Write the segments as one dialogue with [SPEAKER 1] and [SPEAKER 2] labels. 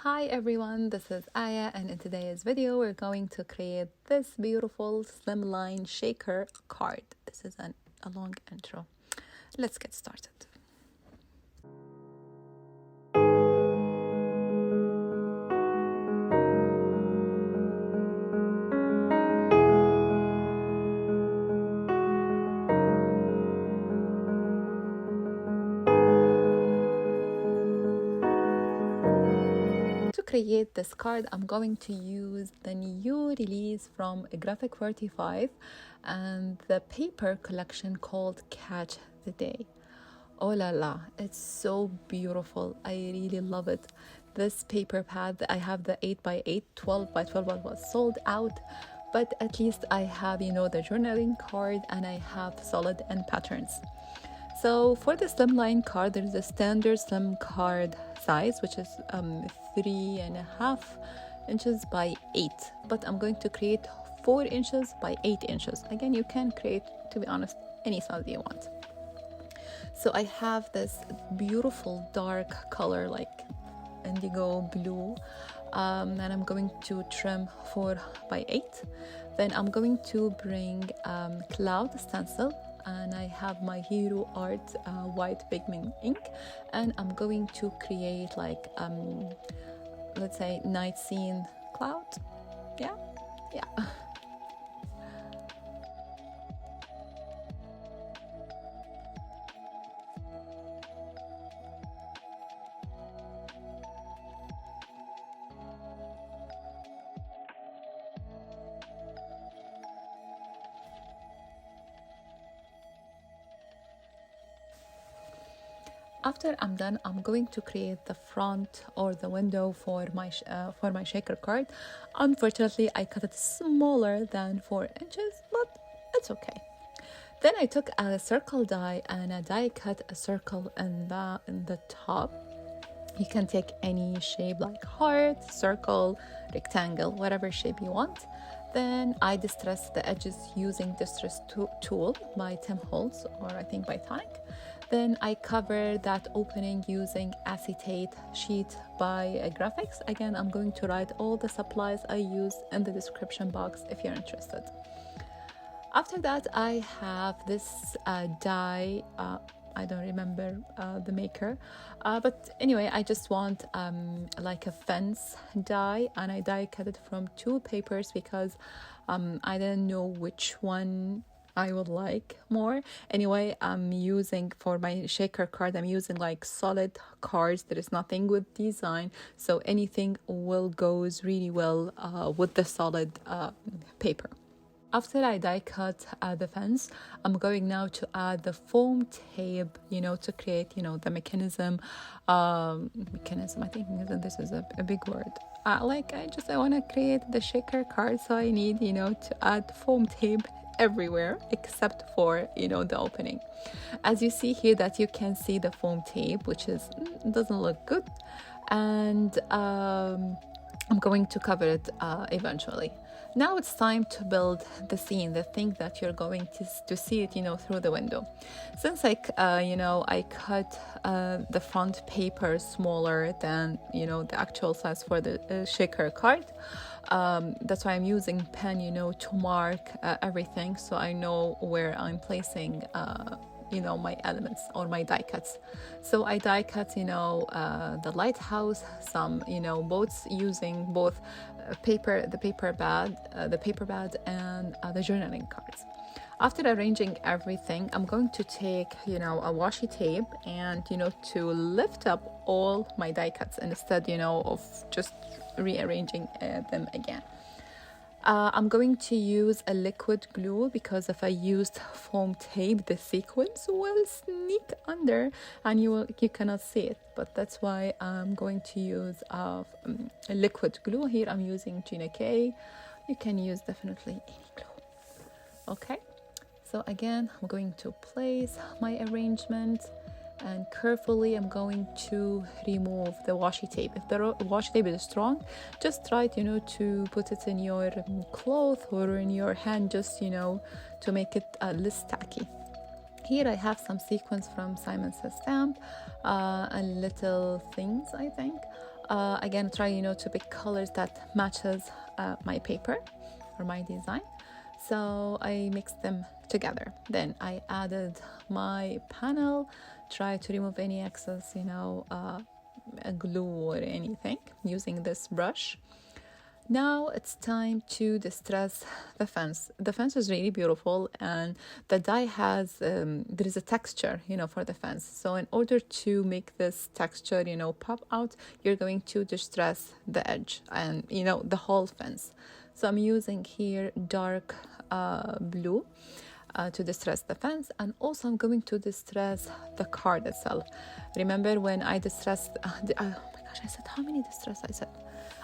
[SPEAKER 1] Hi everyone, this is Aya, and in today's video we're going to create this beautiful slimline shaker card. This is a long intro. Let's get started. To create this card, I'm going to use the new release from G45 and the paper collection called Catch the Day. Oh la la, it's so beautiful. I really love it. This paper pad, I have the 8x8, 12x12 one was sold out, but at least I have, the journaling card, and I have solid end patterns. So for the slimline card, there's a standard slim card size, which is 3.5 inches by 8. But I'm going to create 4 inches by 8 inches. Again, you can create, to be honest, any size you want. So I have this beautiful dark color like indigo blue, and I'm going to trim 4x8. Then I'm going to bring cloud stencil, and I have my Hero Art white pigment ink, and I'm going to create like let's say night scene cloud. Yeah. After I'm done, I'm going to create the front or the window for my shaker card. Unfortunately, I cut it smaller than 4 inches, but it's okay. Then I took a circle die and I die cut a circle in the top. You can take any shape like heart, circle, rectangle, whatever shape you want. Then I distress the edges using distress tool by Tim Holtz, or I think by Tonic. Then I cover that opening using acetate sheet by Graphics. Again, I'm going to write all the supplies I use in the description box if you're interested. After that, I have this die. I don't remember the maker, but anyway, I just want like a fence die, and I die cut it from 2 papers because I didn't know which one I would like more. Anyway, I'm using for my shaker card, I'm using like solid cards. There is nothing with design, so anything will goes really well with the solid paper. After I die cut the fence, I'm going now to add the foam tape, to create, the mechanism. I think this is a big word. I want to create the shaker card, so I need, to add foam tape everywhere except for, the opening. As you see here that you can see the foam tape, which doesn't look good. And I'm going to cover it eventually. Now it's time to build the scene, the thing that you're going to see it, through the window. Since I cut the front paper smaller than, the actual size for the shaker card. That's why I'm using pen, to mark everything, so I know where I'm placing my elements or my die cuts. So I die cut, the lighthouse, some, boats using both the paper pad, and the journaling cards. After arranging everything, I'm going to take, a washi tape and, to lift up all my die cuts instead, of just rearranging them again. I'm going to use a liquid glue because if I used foam tape, the sequence will sneak under and you cannot see it. But that's why I'm going to use a liquid glue. Here I'm using Gina K. You can use definitely any glue. Okay, so again, I'm going to place my arrangement, and carefully I'm going to remove the washi tape. If the washi tape is strong, just try to put it in your cloth or in your hand, just to make it less tacky. Here I have some sequins from Simon Says Stamp, and little things, I think. Again, try, you know, to pick colors that matches my paper or my design. So I mixed them together. Then I added my panel, try to remove any excess, you know, glue or anything using this brush. Now it's time to distress the fence. The fence is really beautiful, and the dye has there is a texture, you know, for the fence. So in order to make this texture, you know, pop out, you're going to distress the edge and, you know, the whole fence. So I'm using here dark blue to distress the fence, and also I'm going to distress the card itself. Remember when I distressed oh my gosh, I said how many distress I said?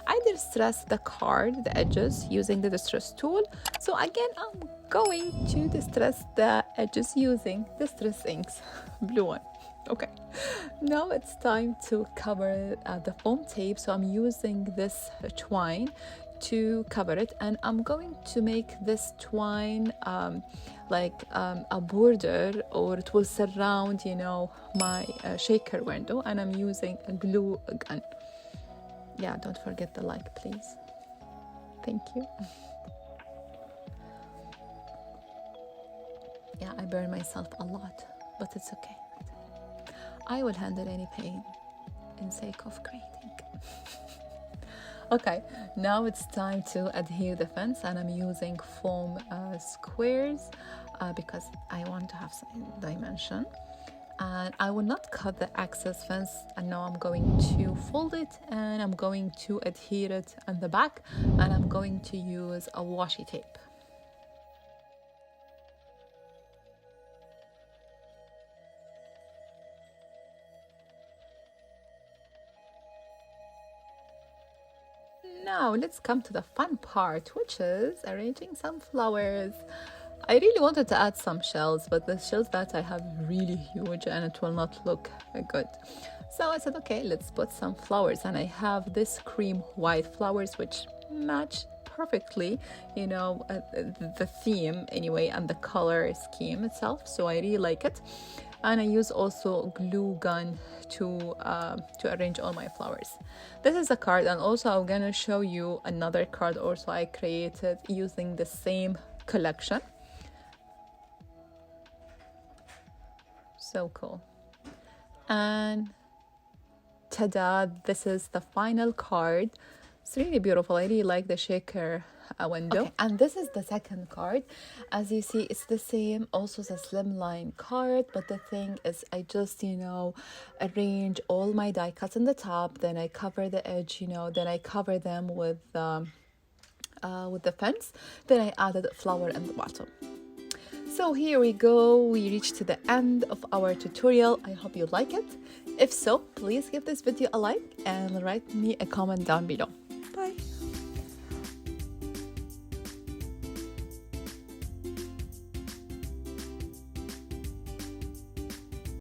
[SPEAKER 1] I distress the card, the edges, using the distress tool. So again, I'm going to distress the edges using distress inks, blue one. Okay, now it's time to cover the foam tape. So I'm using this twine to cover it, and I'm going to make this twine like a border, or it will surround, you know, my shaker window, and I'm using a glue gun. Yeah, don't forget the like, please. Thank you. Yeah, I burn myself a lot, but it's okay. I will handle any pain in sake of creating. Okay, now it's time to adhere the fence, and I'm using foam squares because I want to have some dimension. And I will not cut the excess fence, and now I'm going to fold it, and I'm going to adhere it on the back, and I'm going to use a washi tape. Now let's come to the fun part, which is arranging some flowers. I really wanted to add some shells, but the shells that I have are really huge and it will not look good. So I said, okay, let's put some flowers, and I have this cream white flowers which match perfectly, you know, the theme anyway, and the color scheme itself. So I really like it, and I use also glue gun to arrange all my flowers. This is a card, and also I'm gonna show you another card also I created using the same collection. So cool. And ta-da, this is the final card. It's really beautiful. I really like the shaker window. Okay, and this is the second card. As you see, it's the same, also the Slimline card, but the thing is I just, you know, arrange all my die cuts in the top, then I cover the edge, you know, then I cover them with the fence, then I added a flower in the bottom. So here we go, we reached to the end of our tutorial. I hope you like it. If so, please give this video a like and write me a comment down below.